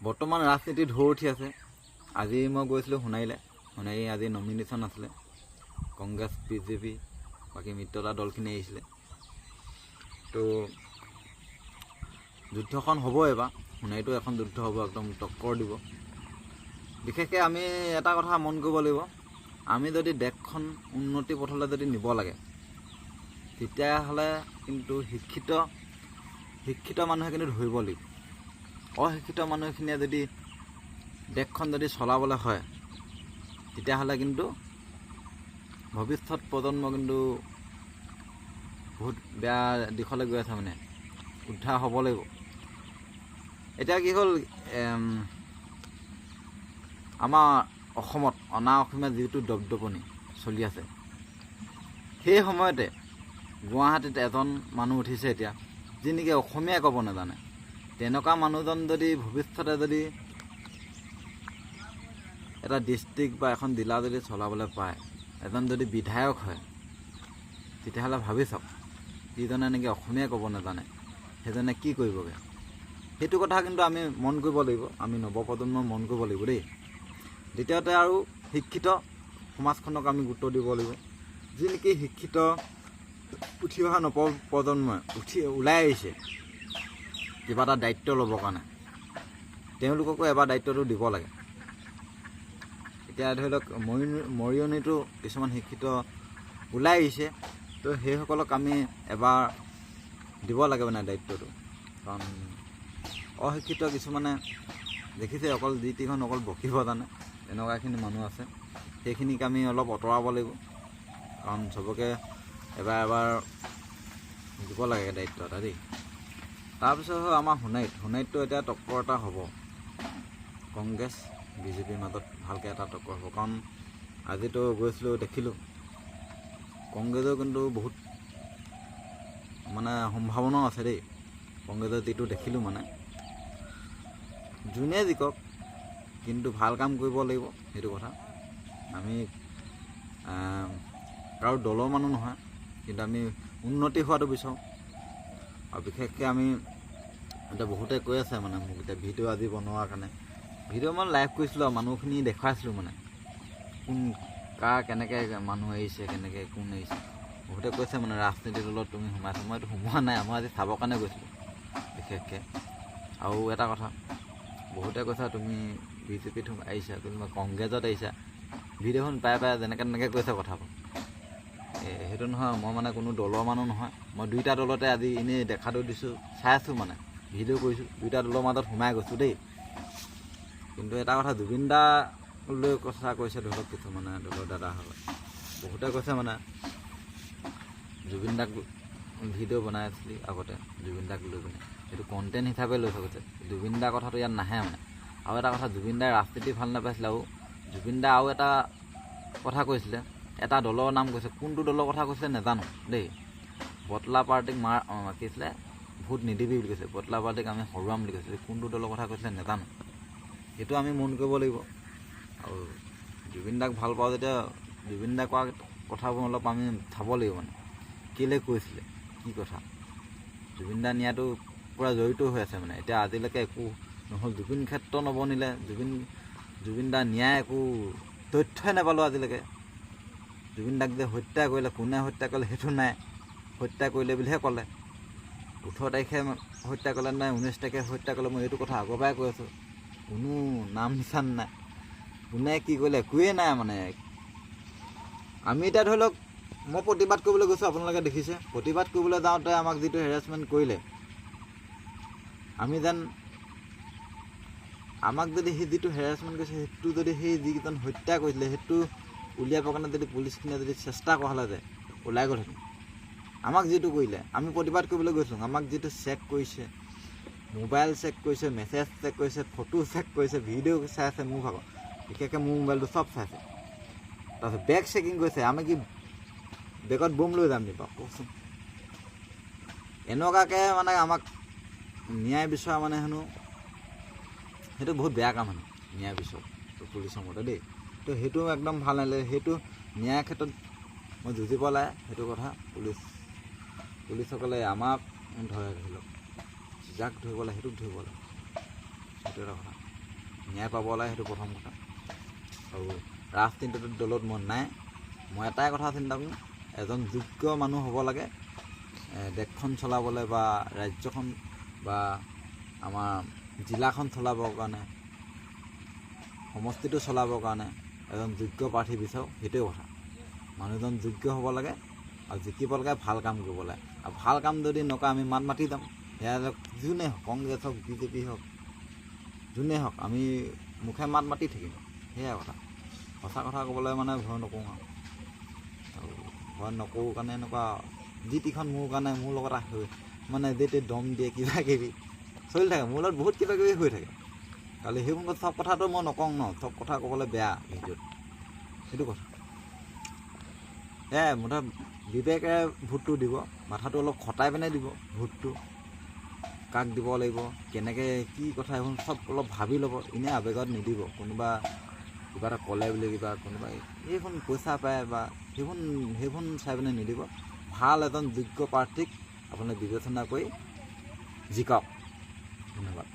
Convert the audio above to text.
বৰ্তমান ৰাজনীতি ঢৌ উঠি আছে। আজি মই গৈছিলোঁ সোণাৰী আজি নমিনেশ্যন আছিলে। কংগ্ৰেছ বিজেপি বাকী মিত্ৰতা দলখিনি আহিছিলে। তো যুদ্ধখন হ'ব এবাৰ। সোণাৰীটো এখন যুদ্ধ হ'ব, একদম টক্কৰ দিব। বিশেষকৈ আমি এটা কথা মন কৰিব লাগিব, আমি যদি দেশখন উন্নতি পথলৈ যদি নিব লাগে, তেতিয়াহ'লে কিন্তু শিক্ষিত মানুহে কিন্তু ধৰিব লাগিব। অশিক্ষিত মানুহখিনিয়ে যদি দেশখন যদি চলাবলৈ হয়, তেতিয়াহ'লে কিন্তু ভৱিষ্যত প্ৰজন্ম কিন্তু বহুত বেয়া দিশলৈ গৈ আছে, মানে উদ্ধাৰ হ'ব লাগিব। এতিয়া কি হ'ল, আমাৰ অসমত অনা অসমীয়া যিটো দপদপনি চলি আছে, সেই সময়তে গুৱাহাটীত এজন মানুহ উঠিছে এতিয়া, যি নেকি অসমীয়াই ক'ব নাজানে। তেনেকুৱা মানুহজন যদি ভৱিষ্যতে যদি এটা ডিষ্ট্ৰিক্ট বা এখন জিলা যদি চলাবলৈ পায়, এজন যদি বিধায়ক হয়, তেতিয়াহ'লে ভাবি চাওক, যিজনে নেকি অসমীয়াই ক'ব নাজানে, সেইজনে কি কৰিবগৈ। সেইটো কথা কিন্তু আমি মন কৰিব লাগিব, আমি নৱপ্ৰজন্মই মন কৰিব লাগিব দেই। দ্বিতীয়তে আৰু শিক্ষিত সমাজখনক আমি গুৰুত্ব দিব লাগিব। যি নেকি শিক্ষিত উঠি অহা নৱপ্ৰজন্মই ওলাই আহিছে কিবা এটা দায়িত্ব ল'বৰ কাৰণে, তেওঁলোককো এবাৰ দায়িত্বটো দিব লাগে। এতিয়া ধৰি লওক মৰিয়নিতো কিছুমান শিক্ষিত ওলাই আহিছে, তো সেইসকলক আমি এবাৰ দিব লাগে মানে দায়িত্বটো। কাৰণ অশিক্ষিত কিছুমানে দেখিছে অকল যি টিখন অকল বকিব জানে, এনেকুৱাখিনি মানুহ আছে। সেইখিনিক আমি অলপ আঁতৰাব লাগিব, কাৰণ চবকে এবাৰ দিব লাগে দায়িত্ব এটা দেই। তাৰপিছত হ'ল আমাৰ সোণাৰীতটো এতিয়া টক্কৰ এটা হ'ব, কংগ্ৰেছ বিজেপিৰ মাজত ভালকৈ এটা টক্কৰ হ'ব। কাৰণ আজিতো গৈছিলোঁ দেখিলোঁ, কংগ্ৰেছৰ কিন্তু বহুত মানে সম্ভাৱনাও আছে দেই। কংগ্ৰেছৰ যিটো দেখিলোঁ, মানে যোনে জিকক কিন্তু ভাল কাম কৰিব লাগিব, সেইটো কথা। আমি কাৰো দলৰ মানুহ নহয়, কিন্তু আমি উন্নতি হোৱাটো বিচাৰোঁ। আৰু বিশেষকৈ আমি এতিয়া বহুতে কৈ আছে মানে মোক, এতিয়া ভিডিঅ' আজি বনোৱাৰ কাৰণে ভিডিঅ' মই লাইভ কৰিছিলোঁ আৰু মানুহখিনি দেখুৱাইছিলোঁ, মানে কোন কেনেকৈ মানুহ আহিছে, কেনেকৈ কোন আহিছে। বহুতে কৈছে মানে ৰাজনীতি দলত তুমি সোমাইছা। মইতো সোমোৱা নাই, মই আজি চাবৰ কাৰণে গৈছিলোঁ বিশেষকৈ। আৰু এটা কথা, বহুতে কৈছা তুমি বিজেপিত আহিছা, তুমি কংগ্ৰেছত আহিছা। ভিডিঅ'খন পাই যেনেকৈ তেনেকৈ কৈছে কথাবোৰ। সেইটো নহয়, মই মানে কোনো দলৰ মানুহ নহয়। মই দুইটা দলতে আজি এনেই দেখাটো দিছোঁ, চাই আছোঁ, মানে ভিডিঅ' কৰিছোঁ, দুইটা দলৰ মাজত সোমাই গৈছোঁ দেই। কিন্তু এটা কথা, জুবিন দালৈ কথা কৈছে ধৰি লওক কিছুমানে, দলৰ দাদাসকলে বহুতে কৈছে মানে জুবিন দাক ভিডিঅ' বনাই আছিলি আগতে, জুবিন দাক লৈ পিনে সেইটো কণ্টেণ্ট হিচাপে লৈ থৈ গৈছে। জুবিন দাৰ কথাটো ইয়াত নাহে মানে। আৰু এটা কথা, জুবিন দাই ৰাজনীতি ভাল নাপাইছিলে। আৰু জুবিন দা আৰু এটা কথা কৈছিলে, এটা দলৰ নাম কৈছে, কোনটো দলৰ কথা কৈছে নাজানো দেই। বটলা পাৰ্টিক কি আছিলে, ভোট নিদিবি বুলি কৈছে, বটলা পাৰ্টিক আমি হৰুৱাম বুলি কৈছে। কোনটো দলৰ কথা কৈছিলে নাজানো, সেইটো আমি মন কৰিব লাগিব। আৰু জুবিন দাক ভাল পাওঁ যেতিয়া জুবিন দাই কোৱা কথাবোৰ অলপ আমি চাব লাগিব, মানে কেলৈ কৈছিলে, কি কথা। জুবিন দা নিয়াটো পূৰা জড়িত হৈ আছে মানে। এতিয়া আজিলৈকে একো নহ'ল, জুবিন ক্ষেত্ৰ নবনিলে, জুবিন দা ন্যায় একো তথ্যই নাপালোঁ আজিলৈকে। জুবিন দাক যে হত্যা কৰিলে, কোনে হত্যা কৰিলে সেইটো নাই, হত্যা কৰিলে বুলিহে ক'লে। 18 তাৰিখে হত্যা কৰিলে নাই, 19 তাৰিখে হত্যা কৰিলে, মই এইটো কথা আগৰ পৰাই কৈ আছোঁ। কোনো নাম নিচান নাই, কোনে কি কৰিলে একোৱেই নাই মানে। আমি এতিয়া ধৰি লওক, মই প্ৰতিবাদ কৰিবলৈ গৈছোঁ, আপোনালোকে দেখিছে। প্ৰতিবাদ কৰিবলৈ যাওঁতে আমাক যিটো হেৰাছমেণ্ট কৰিলে, আমাক যদি সেই যিটো হেৰাছমেণ্ট কৰিছে, সেইটো যদি সেই যিকেইজন হত্যা কৰিছিলে সেইটো উলিয়াবৰ কাৰণে যদি পুলিচখিনিয়ে যদি চেষ্টা কৰা হ'লে যে ওলাই গ'লহেঁতেন। আমাক যিটো কৰিলে, আমি প্ৰতিবাদ কৰিবলৈ গৈছোঁ, আমাক যিটো চেক কৰিছে, মোবাইল চেক কৰিছে, মেছেজ চেক কৰিছে, ফটো চেক কৰিছে, ভিডিঅ' চাই আছে, মোৰ ভাগৰ বিশেষকৈ মোৰ মোবাইলটো চব চাইছে। তাৰপিছত বেগ চেকিং কৰিছে। আমি কি বেগত বোম লৈ যাম নি বাৰু কওকচোন। এনেকুৱাকৈ মানে আমাক ন্যায় বিচৰা মানে হেনো সেইটো বহুত বেয়া কাম হেনো, ন্যায় বিচৰা পুলিচৰ মতে দেই। তো সেইটো একদম ভাল নালাগে। সেইটো ন্যায়ৰ ক্ষেত্ৰত মই যুঁজিব লাগে, সেইটো কথা। পুলিচসকলে আমাক ধৰে, ধৰি লওক যাক ধৰিব লাগে সেইটোক ধৰিব লাগে, সেইটো এটা কথা। ন্যায় পাব লাগে, সেইটো প্ৰথম কথা। আৰু ৰাজনীতিৰ দলত মই নাই। মই এটাই কথা চিন্তা কৰোঁ, এজন যোগ্য মানুহ হ'ব লাগে দেশখন চলাবলৈ বা ৰাজ্যখন বা আমাৰ জিলাখন চলাবৰ কাৰণে, সমষ্টিটো চলাবৰ কাৰণে এজন যোগ্য প্ৰাৰ্থী বিচাৰোঁ। সেইটোৱে কথা। মানুহজন যোগ্য হ'ব লাগে আৰু জিকিব লাগে, ভাল কাম কৰিব লাগে। আৰু ভাল কাম যদি নকৰে আমি মাত মাতি যাম। সেয়া যোনেই হওক, কংগ্ৰেছ হওক, বিজেপি হওক, যোনেই হওক, আমি মুখে মাত মাতি থাকিম। সেয়াই কথা। সঁচা কথা ক'বলৈ মানে ভয় নকৰোঁ আৰু ভয় নকৰোঁ কাৰণে এনেকুৱা যি টিখন মোৰ কাৰণে মোৰ লগত মানে যেতে দম দিয়ে, কিবা কিবি চলি থাকে মোৰ লগত, বহুত কিবা কিবি হৈ থাকে। কালি সেইবোৰ চব কথাটো মই নকওঁ ন, চব কথা ক'বলৈ বেয়া ভিডিঅ'ত, সেইটো কথা। সেয়াই মুঠতে বিবেকে ভোটটো দিব, মাথাটো অলপ খটাই পিনে দিব ভোটটো, কাক দিব লাগিব, কেনেকৈ কি কথা, এইবোৰ চব অলপ ভাবি ল'ব। এনেই আৱেগত নিদিব। কোনোবা কিবা এটা ক'লে বুলি কিবা কোনোবাই এইখন পইচা পায় বা সেইখন চাই পিনে নিদিব। ভাল এজন যোগ্য প্ৰাৰ্থীক আপুনি বিবেচনা কৰি জিকাওক। ধন্যবাদ।